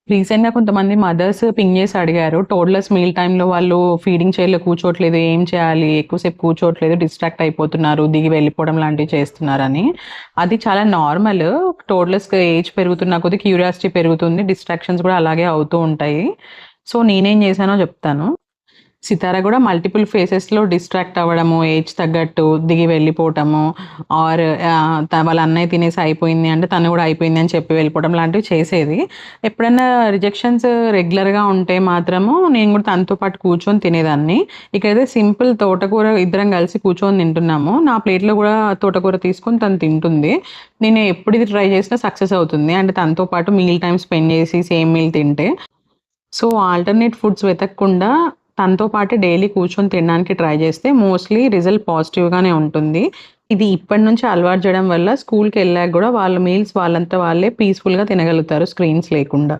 రీసెంట్‌గా కొంతమంది mothers ping చేసి అడిగారు. టోడ్లర్స్ మీల్ టైమ్‌లో వాళ్ళు ఫీడింగ్ చైర్‌లో కూర్చోట్లేదు. ఏం చేయాలి? ఎక్కువసేపు కూర్చోట్లేదు. డిస్ట్రాక్ట్ అయిపోతున్నారు. దిగి వెళ్ళిపోవడం లాంటివి చేస్తున్నారని. అది చాలా నార్మల్. టోడ్లర్స్‌కి ఏజ్ పెరుగుతున్న కొద్దీ క్యూరియాసిటీ పెరుగుతుంది. డిస్ట్రాక్షన్స్ కూడా అలాగే అవుతూ ఉంటాయి. సో, నేనేం చేశానో చెప్తాను. సితార గూడా మల్టిపుల్ ఫేసెస్‌లో డిస్ట్రాక్ట్ అవ్వడము, ఏజ్ తగ్గట్టు దిగి వెళ్ళిపోవటము, ఆర్ వాళ్ళ అన్నయ్య తినేసి అయిపోయింది అంటే తను గూడా అయిపోయింది అని చెప్పి వెళ్ళిపోవడం లాంటివి చేసేది. ఎప్పుడన్నా రిజెక్షన్స్ రెగ్యులర్‌గా ఉంటే మాత్రము నేను గూడా తనతో పాటు కూర్చొని తినేదాన్ని. ఇక్కడైతే సింపుల్ తోటకూర ఇద్దరం కలిసి కూర్చొని తింటున్నాము. నా ప్లేట్‌లో గూడా తోటకూర తీసుకొని తను తింటుంది. నేను ఎప్పుడు ఇది ట్రై చేసినా సక్సెస్ అవుతుంది. అంటే తనతో పాటు మీల్ టైమ్ స్పెండ్ చేసి సేమ్ మీల్ తింటే. సో, ఆల్టర్‌నేట్ ఫుడ్స్ వెతకకుండా తనతో పాటు డైలీ కూర్చొని తినడానికి ట్రై చేస్తే మోస్ట్‌లీ రిజల్ట్ పాజిటివ్‌గానే ఉంటుంది. ఇది ఇప్పటి నుంచి అలవాటు చేయడం వల్ల స్కూల్‌కెళ్ళాక గూడా వాళ్ళ మీల్స్ వాళ్ళంతా వాళ్ళే పీస్‌ఫుల్‌గా తినగలుగుతారు స్క్రీన్స్ లేకుండా.